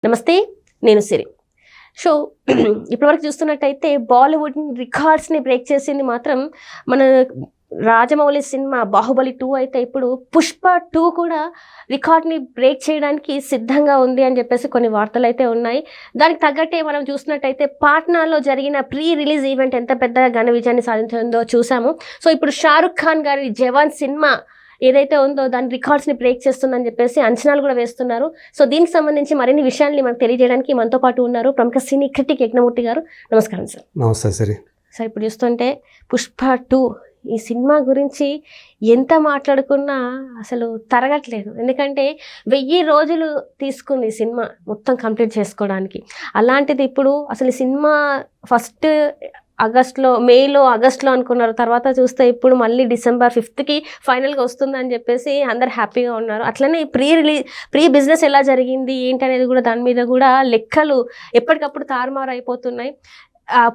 నమస్తే, నేను సిరి. సో ఇప్పటివరకు చూస్తున్నట్టయితే బాలీవుడ్ రికార్డ్స్ని బ్రేక్ చేసింది మాత్రం మన రాజమౌళి సినిమా బాహుబలి 2 అయితే ఇప్పుడు పుష్ప 2 కూడా రికార్డ్ని బ్రేక్ చేయడానికి సిద్ధంగా ఉంది అని చెప్పేసి కొన్ని వార్తలు అయితే ఉన్నాయి. దానికి తగ్గట్టే మనం చూసినట్టయితే పాట్నాలో జరిగిన ప్రీ రిలీజ్ ఈవెంట్ ఎంత పెద్ద ఘన విజయాన్ని సాధించిందో చూసాము. సో ఇప్పుడు షారుఖ్ ఖాన్ గారి జవాన్ సినిమా ఏదైతే ఉందో దాని రికార్డ్స్ని బ్రేక్ చేస్తుందని చెప్పేసి అంచనాలు కూడా వేస్తున్నారు. సో దీనికి సంబంధించి మరిన్ని విషయాల్ని మనకు తెలియజేయడానికి మనతో పాటు ఉన్నారు ప్రముఖ సినీ క్రిటిక్ యజ్ఞమూర్తి గారు. నమస్కారం సార్. నమస్తే సరే. సార్, ఇప్పుడు చూస్తుంటే పుష్ప 2 ఈ సినిమా గురించి ఎంత మాట్లాడుకున్నా అసలు తరగట్లేదు. ఎందుకంటే 1000 రోజులు తీసుకుంది ఈ సినిమా మొత్తం కంప్లీట్ చేసుకోవడానికి. అలాంటిది ఇప్పుడు అసలు ఈ సినిమా ఫస్ట్ మేలో ఆగస్ట్లో అనుకున్నారు. తర్వాత చూస్తే ఇప్పుడు మళ్ళీ డిసెంబర్ 5కి ఫైనల్గా వస్తుందని చెప్పేసి అందరు హ్యాపీగా ఉన్నారు. అట్లనే ప్రీ బిజినెస్ ఎలా జరిగింది ఏంటి అనేది కూడా దాని మీద కూడా లెక్కలు ఎప్పటికప్పుడు తారుమారు అయిపోతున్నాయి.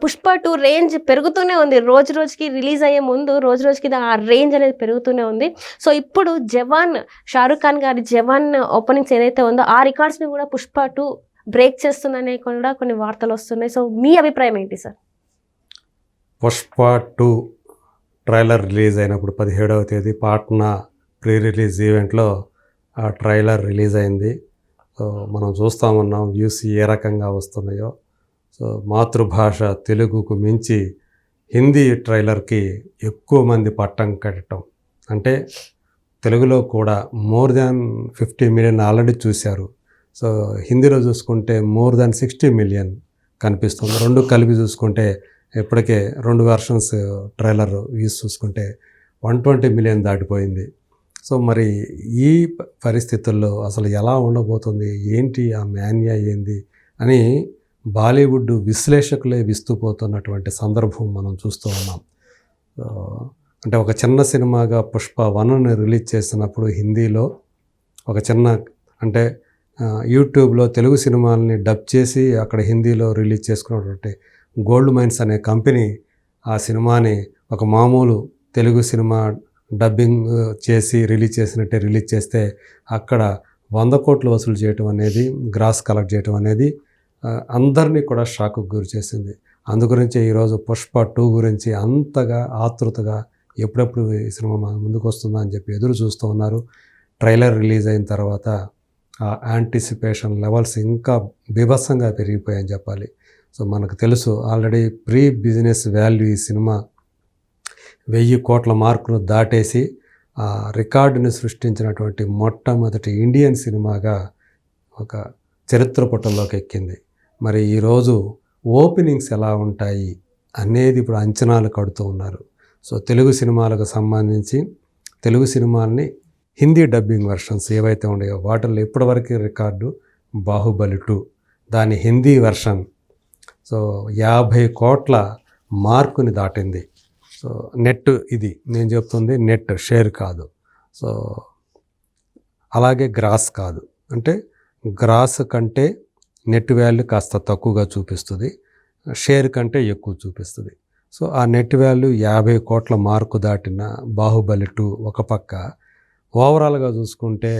పుష్ప 2 రేంజ్ పెరుగుతూనే ఉంది. రోజు రోజుకి రిలీజ్ అయ్యే ముందు రోజు రోజుకి ఆ రేంజ్ అనేది పెరుగుతూనే ఉంది. సో ఇప్పుడు జవాన్ షారుఖ్ ఖాన్ గారి జవాన్ ఓపెనింగ్స్ ఏదైతే ఉందో ఆ రికార్డ్స్ని కూడా పుష్ప 2 బ్రేక్ చేస్తుందనే కూడా కొన్ని వార్తలు వస్తున్నాయి. సో మీ అభిప్రాయం ఏంటి సార్? పుష్ప 2 ట్రైలర్ రిలీజ్ అయినప్పుడు 17వ తేదీ పాట్నా ప్రీ రిలీజ్ ఈవెంట్లో ఆ ట్రైలర్ రిలీజ్ అయింది. సో మనం చూస్తూ ఉన్నాం వ్యూస్ ఏ రకంగా వస్తున్నాయో. సో మాతృభాష తెలుగుకు మించి హిందీ ట్రైలర్కి ఎక్కువ మంది పట్టం కట్టడం, అంటే తెలుగులో కూడా మోర్ దాన్ 50 మిలియన్ ఆల్రెడీ చూశారు. సో హిందీలో చూసుకుంటే మోర్ దాన్ 60 మిలియన్ కనిపిస్తుంది. రెండు కలిపి చూసుకుంటే ఇప్పటికే 2 వెర్షన్స్ ట్రైలర్ వ్యూస్ చూసుకుంటే 120 మిలియన్ దాటిపోయింది. సో మరి ఈ పరిస్థితుల్లో అసలు ఎలా ఉండబోతుంది, ఏంటి ఆ మాన్యా ఏంది అని బాలీవుడ్ విశ్లేషకులే విస్తుపోతున్నటువంటి సందర్భం మనం చూస్తూ ఉన్నాం. అంటే ఒక చిన్న సినిమాగా పుష్ప 1ని రిలీజ్ చేసినప్పుడు హిందీలో ఒక చిన్న అంటే యూట్యూబ్లో తెలుగు సినిమాలని డబ్ చేసి అక్కడ హిందీలో రిలీజ్ చేసుకున్నటువంటి గోల్డ్ మైన్స్ అనే కంపెనీ ఆ సినిమాని ఒక మామూలు తెలుగు సినిమా డబ్బింగ్ చేసి రిలీజ్ చేసినట్టే రిలీజ్ చేస్తే అక్కడ 100 కోట్లు వసూలు చేయటం అనేది, గ్రాస్ కలెక్ట్ చేయటం అనేది అందరినీ కూడా షాక్కు గురి చేసింది. అందుగురించి ఈరోజు పుష్ప 2 గురించి అంతగా ఆతృతగా ఎప్పుడెప్పుడు ఈ సినిమా ముందుకు వస్తుందా అని చెప్పి ఎదురు చూస్తూ ఉన్నారు. ట్రైలర్ రిలీజ్ అయిన తర్వాత ఆ యాంటిసిపేషన్ లెవెల్స్ ఇంకా బీభత్సంగా పెరిగిపోయాయని చెప్పాలి. సో మనకు తెలుసు ఆల్రెడీ ప్రీ బిజినెస్ వాల్యూ ఈ సినిమా 1000 కోట్ల మార్కును దాటేసి ఆ రికార్డుని సృష్టించినటువంటి మొట్టమొదటి ఇండియన్ సినిమాగా ఒక చరిత్ర పుటల్లోకి ఎక్కింది. మరి ఈరోజు ఓపెనింగ్స్ ఎలా ఉంటాయి అనేది ఇప్పుడు అంచనాలు కడుతూ ఉన్నారు. సో తెలుగు సినిమాలకు సంబంధించి తెలుగు సినిమాల్ని హిందీ డబ్బింగ్ వెర్షన్స్ ఏవైతే ఉన్నాయో వాటిల్లో ఇప్పటివరకు రికార్డు బాహుబలి 2, దాని హిందీ వెర్షన్ సో 50 కోట్ల మార్కుని దాటింది. సో నెట్, ఇది నేను చెప్తుంది నెట్, షేర్ కాదు. సో అలాగే గ్రాస్ కాదు, అంటే గ్రాస్ కంటే నెట్ వాల్యూ కాస్త తక్కువగా చూపిస్తుంది, షేర్ కంటే ఎక్కువ చూపిస్తుంది. సో ఆ నెట్ వాల్యూ 50 కోట్ల మార్కు దాటిన బాహుబలి 2 ఒక పక్క. ఓవరాల్గా చూసుకుంటే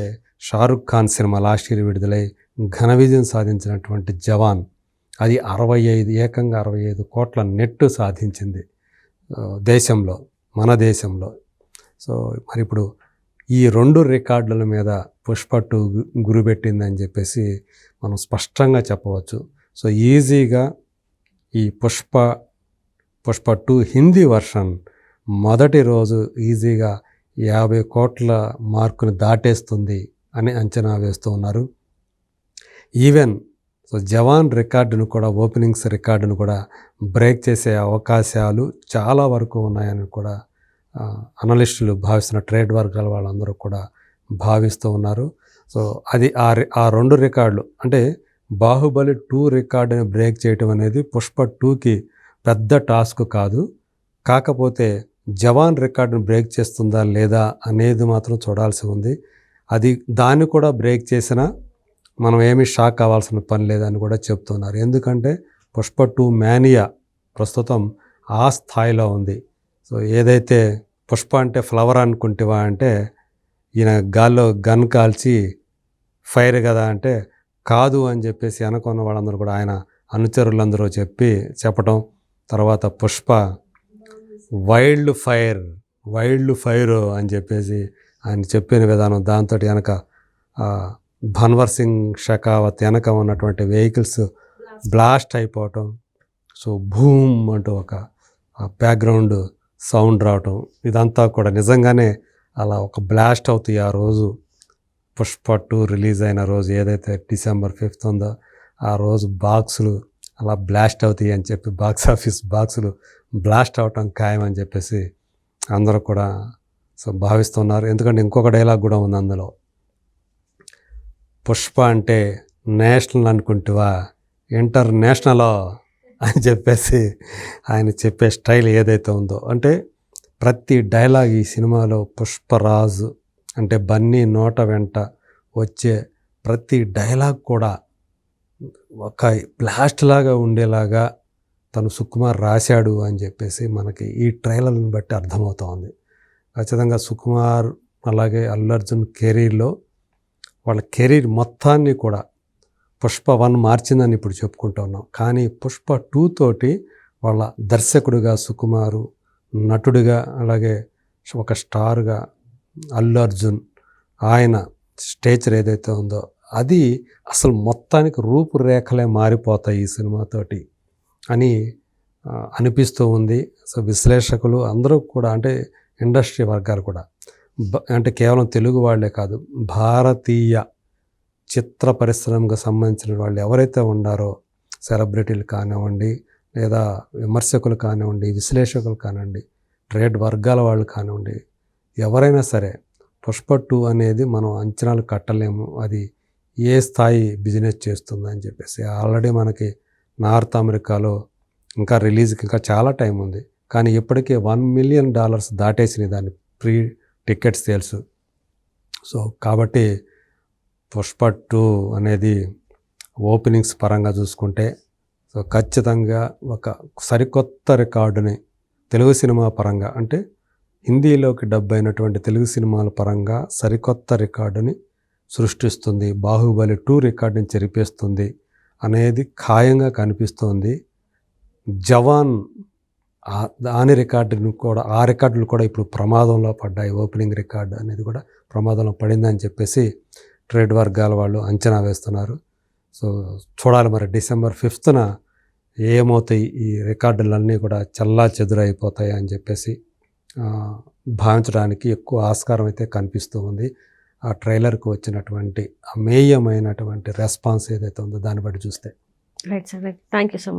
Shahrukh Khan cinema last year విడుదలై ఘన విజయం సాధించినటువంటి జవాన్ అది ఏకంగా 65 కోట్ల నెట్ సాధించింది దేశంలో, మన దేశంలో. సో మరి ఇప్పుడు ఈ 2 రికార్డుల మీద పుష్ప 2 గురిపెట్టిందని చెప్పేసి మనం స్పష్టంగా చెప్పవచ్చు. సో ఈజీగా ఈ పుష్ప 2 హిందీ వర్షన్ మొదటి రోజు ఈజీగా 50 కోట్ల మార్కును దాటేస్తుంది అని అంచనా వేస్తూ ఉన్నారు. ఈవెన్ సో జవాన్ రికార్డును కూడా, ఓపెనింగ్స్ రికార్డును కూడా బ్రేక్ చేసే అవకాశాలు చాలా వరకు ఉన్నాయని కూడా అనలిస్టులు భావిస్తున్న ట్రేడ్ వర్గాల వాళ్ళందరూ కూడా భావిస్తూ ఉన్నారు. సో అది ఆ 2 రికార్డులు, అంటే బాహుబలి 2 రికార్డుని బ్రేక్ చేయటం అనేది పుష్ప 2కి పెద్ద టాస్క్ కాదు. కాకపోతే జవాన్ రికార్డును బ్రేక్ చేస్తుందా లేదా అనేది మాత్రం చూడాల్సి ఉంది. అది దాన్ని కూడా బ్రేక్ చేసినా మనం ఏమీ షాక్ అవ్వాల్సిన పని లేదని కూడా చెప్తున్నారు. ఎందుకంటే పుష్ప 2 మానియా ప్రస్తుతం ఆ స్థాయిలో ఉంది. సో ఏదైతే పుష్ప అంటే ఫ్లవర్ అనుకుంటేవా అంటే ఈయన గాల్లో గన్ కాల్చి ఫైర్ కదా అంటే కాదు అని చెప్పేసి అనుకున్న వాళ్ళందరూ కూడా ఆయన అనుచరులందరూ చెప్పటం, తర్వాత పుష్ప వైల్డ్ ఫైర్ అని చెప్పేసి ఆయన చెప్పిన విధానం, దాంతో వెనక భన్వర్ సింగ్ షెకావత్ వెనక ఉన్నటువంటి వెహికల్స్ బ్లాస్ట్ అయిపోవటం, సో భూమ్ అంటూ ఒక బ్యాక్గ్రౌండ్ సౌండ్ రావటం, ఇదంతా కూడా నిజంగానే అలా ఒక బ్లాస్ట్ అవుతాయి. ఆ రోజు పుష్ప 2 రిలీజ్ అయిన రోజు ఏదైతే December 5th ఉందో ఆ రోజు బాక్సులు అలా బ్లాస్ట్ అవుతాయి అని చెప్పి బాక్స్ ఆఫీస్ బాక్సులు బ్లాస్ట్ అవటం ఖాయం అని చెప్పేసి అందరూ కూడా సో భావిస్తున్నారు. ఎందుకంటే ఇంకొక డైలాగ్ కూడా ఉంది అందులో, పుష్ప అంటే నేషనల్ అనుకుంటువా ఇంటర్నేషనల్ అని చెప్పేసి ఆయన చెప్పే స్టైల్ ఏదైతే ఉందో, అంటే ప్రతి డైలాగ్ ఈ సినిమాలో పుష్పరాజు అంటే బన్నీ నోట వెంట వచ్చే ప్రతి డైలాగ్ కూడా ఒక బ్లాస్ట్ లాగా ఉండేలాగా తను సుకుమార్ రాశాడు అని చెప్పేసి మనకి ఈ ట్రైలర్ని బట్టి అర్థమవుతోంది. ఖచ్చితంగా సుకుమార్ అలాగే అల్లు అర్జున్ కెరీర్లో వాళ్ళ కెరీర్ మొత్తాన్ని కూడా పుష్ప 1 మార్చిందని ఇప్పుడు చెప్పుకుంటూ ఉన్నాం. కానీ పుష్ప 2 తోటి వాళ్ళ దర్శకుడిగా సుకుమారు, నటుడిగా అలాగే ఒక స్టార్గా అల్లు అర్జున్ ఆయన స్టేచర్ ఏదైతే ఉందో అది అసలు మొత్తానికి రూపురేఖలే మారిపోతాయి ఈ సినిమాతోటి అని అనిపిస్తూ ఉంది. సో విశ్లేషకులు అందరూ కూడా, అంటే ఇండస్ట్రీ వర్గాలు కూడా, అంటే కేవలం తెలుగు వాళ్ళే కాదు, భారతీయ చిత్ర పరిశ్రమకు సంబంధించిన వాళ్ళు ఎవరైతే ఉన్నారో, సెలబ్రిటీలు కానివ్వండి, లేదా విమర్శకులు కానివ్వండి, విశ్లేషకులు కానివ్వండి, ట్రేడ్ వర్గాల వాళ్ళు కానివ్వండి, ఎవరైనా సరే పుష్ప 2 అనేది మనం అంచనాలు కట్టలేము, అది ఏ స్థాయి బిజినెస్ చేస్తుందని చెప్పేసి. ఆల్రెడీ మనకి నార్త్ అమెరికాలో ఇంకా రిలీజ్కి ఇంకా చాలా టైం ఉంది, కానీ ఇప్పటికే $1 million దాటేసినాయి దాని ప్రీ టికెట్ సేల్స్. సో కాబట్టి పుష్ప 2 అనేది ఓపెనింగ్స్ పరంగా చూసుకుంటే సో ఖచ్చితంగా ఒక సరికొత్త రికార్డుని తెలుగు సినిమా పరంగా, అంటే హిందీలోకి డబ్ అయినటువంటి తెలుగు సినిమాల పరంగా సరికొత్త రికార్డుని సృష్టిస్తుంది. బాహుబలి 2 రికార్డుని చెరిపేస్తుంది అనేది ఖాయంగా కనిపిస్తోంది. జవాన్ దాని రికార్డును కూడా, ఆ రికార్డులు కూడా ఇప్పుడు ప్రమాదంలో పడ్డాయి. ఓపెనింగ్ రికార్డు అనేది కూడా ప్రమాదంలో పడిందని చెప్పేసి ట్రేడ్ వర్గాల వాళ్ళు అంచనా వేస్తున్నారు. సో చూడాలి మరి December 5th ఏమవుతాయి, ఈ రికార్డులన్నీ కూడా చల్లా చెదురైపోతాయి అని చెప్పేసి భావించడానికి ఎక్కువ ఆస్కారం అయితే కనిపిస్తూ ఉంది. ఆ ట్రైలర్కి వచ్చినటువంటి అమేయమైనటువంటి రెస్పాన్స్ ఏదైతే ఉందో దాన్ని బట్టి చూస్తే. Right sir, thank you so much.